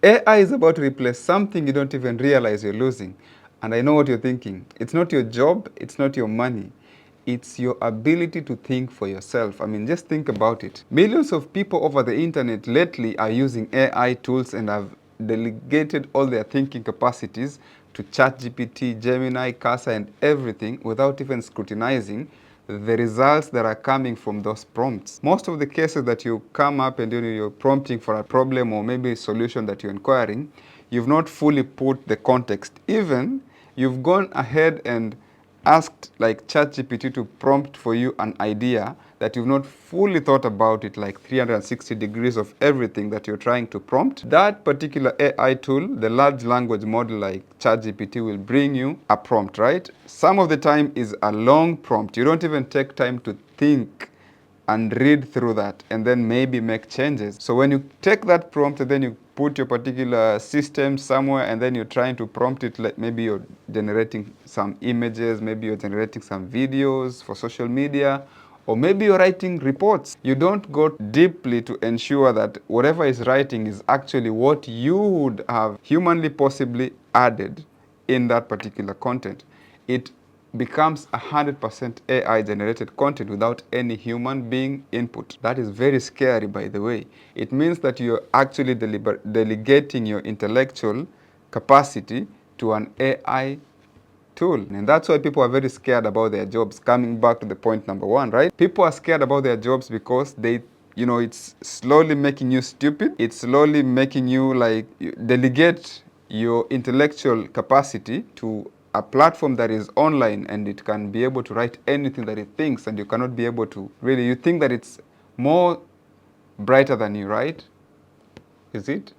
AI is about to replace something you don't even realize you're losing. And I know what you're thinking. It's not your job, it's not your money. It's your ability to think for yourself. I mean, just think about it. Millions of people over the internet lately are using AI tools and have delegated all their thinking capacities to ChatGPT, Gemini, Casa, and everything without even scrutinizing the results that are coming from those prompts. Most of the cases that you come up and you're prompting for a problem or maybe a solution that you're inquiring, you've not fully put the context. Even you've gone ahead and asked like ChatGPT to prompt for you an idea that you've not fully thought about it, like 360 degrees of everything that you're trying to prompt. That particular AI tool, the large language model like ChatGPT, will bring you a prompt, right? Some of the time is a long prompt. You don't even take time to think and read through that and then maybe make changes. So when you take that prompt and then you put your particular system somewhere and then you're trying to prompt it, like maybe you're generating some images, maybe you're generating some videos for social media, or maybe you're writing reports. You don't go deeply to ensure that whatever is writing is actually what you would have humanly possibly added in that particular content. It becomes 100% AI generated content without any human being input. That is very scary, by the way. It means that you're actually delegating your intellectual capacity to an AI tool. And that's why people are very scared about their jobs. Coming back to the point number one, right? People are scared about their jobs because it's slowly making you stupid. It's slowly making you delegate your intellectual capacity to a platform that is online and it can be able to write anything that it thinks, and you cannot be able to really, you think that it's more brighter than you, right? Is it?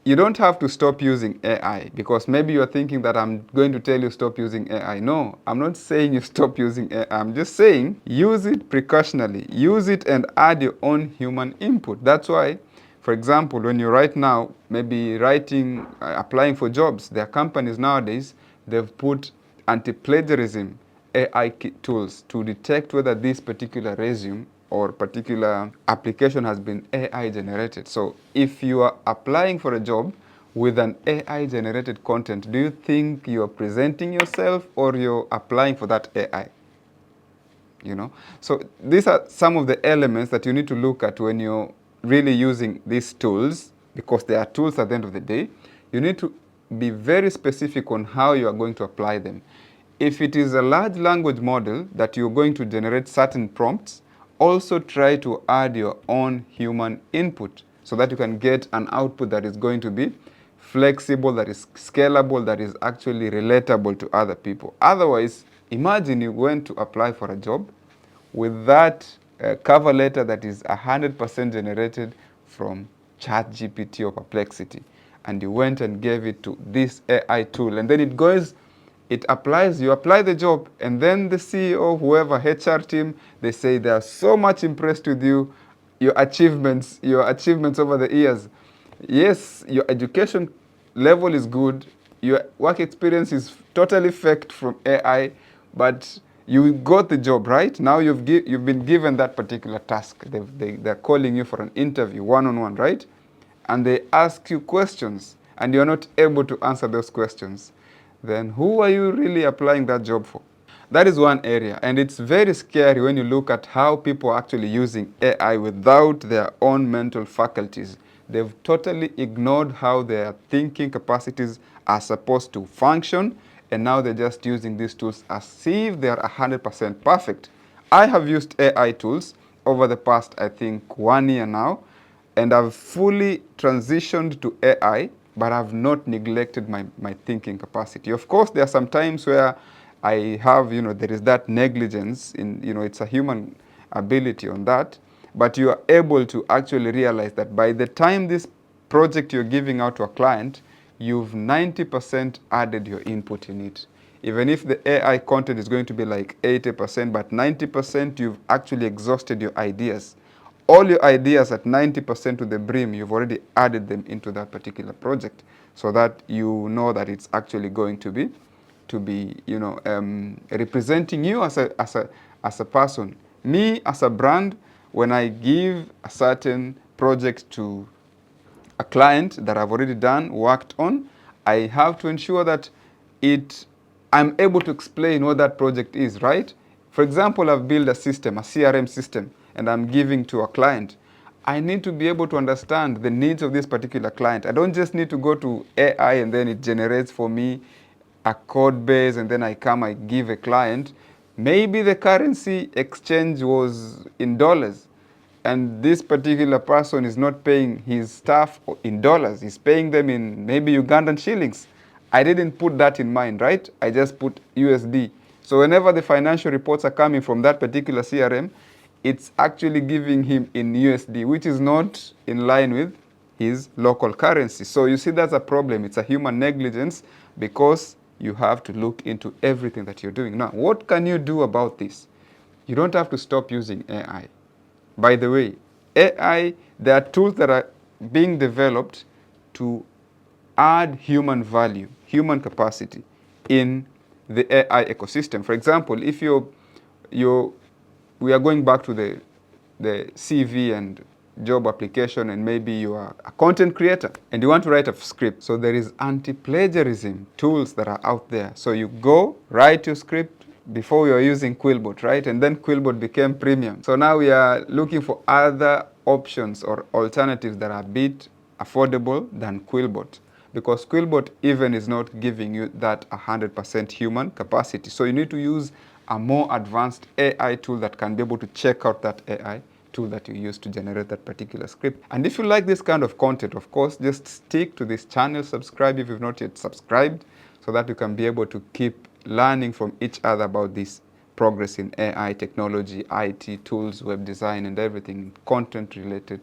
You don't have to stop using AI because maybe you're thinking that I'm going to tell you stop using AI. No, I'm not saying you stop using AI. I'm just saying use it precautionally. Use it and add your own human input. That's why, for example, when you're right now, maybe writing, applying for jobs, there are companies nowadays, they've put anti-plagiarism AI tools to detect whether this particular resume or particular application has been AI generated. So if you are applying for a job with an AI generated content, do you think you're presenting yourself or you're applying for that AI? So these are some of the elements that you need to look at when you're really using these tools, because they are tools at the end of the day. You need to be very specific on how you are going to apply them. If it is a large language model that you're going to generate certain prompts, also try to add your own human input so that you can get an output that is going to be flexible, that is scalable, that is actually relatable to other people. Otherwise, imagine you went to apply for a job with that cover letter that is 100% generated from ChatGPT or Perplexity, and you went and gave it to this AI tool, and then it applies, you apply the job, and then the CEO, whoever, HR team, they say they are so much impressed with you, your achievements over the years. Yes, your education level is good, your work experience is totally faked from AI, but you got the job, right? Now you've been given that particular task. They're calling you for an interview, one-on-one, right? And they ask you questions, and you're not able to answer those questions. Then who are you really applying that job for? That is one area, and it's very scary when you look at how people are actually using AI without their own mental faculties. They've totally ignored how their thinking capacities are supposed to function, and now they're just using these tools as if they're 100% perfect. I have used AI tools over the past, I think, 1 year now, and I've fully transitioned to AI, but I've not neglected my thinking capacity. Of course, there are some times where I have, there is that negligence in, it's a human ability on that, but you are able to actually realize that by the time this project you're giving out to a client, you've 90% added your input in it. Even if the AI content is going to be like 80%, but 90% you've actually exhausted your ideas. All your ideas at 90% to the brim, you've already added them into that particular project, so that you know that it's actually going to be representing you as a person. Me as a brand, when I give a certain project to a client that I've already worked on, I have to ensure that I'm able to explain what that project is, right? For example, I've built a system, a CRM system, and I'm giving to a client. I need to be able to understand the needs of this particular client. I don't just need to go to AI and then it generates for me a code base and then I give a client. Maybe the currency exchange was in dollars and this particular person is not paying his staff in dollars. He's paying them in maybe Ugandan shillings. I didn't put that in mind, right? I just put USD. So whenever the financial reports are coming from that particular CRM, it's actually giving him in USD, which is not in line with his local currency. So you see that's a problem. It's a human negligence because you have to look into everything that you're doing. Now, what can you do about this? You don't have to stop using AI. By the way, AI, there are tools that are being developed to add human value, human capacity in the AI ecosystem. For example, if we are going back to the CV and job application and maybe you are a content creator and you want to write a script. So there is anti-plagiarism tools that are out there. So you go, write your script. Before we were using Quillbot, right? And then Quillbot became premium. So now we are looking for other options or alternatives that are a bit affordable than Quillbot. Because Quillbot even is not giving you that 100% human capacity. So you need to use a more advanced AI tool that can be able to check out that AI tool that you use to generate that particular script. And if you like this kind of content, of course, just stick to this channel, subscribe if you've not yet subscribed, so that you can be able to keep learning from each other about this progress in AI, technology, IT, tools, web design, and everything content related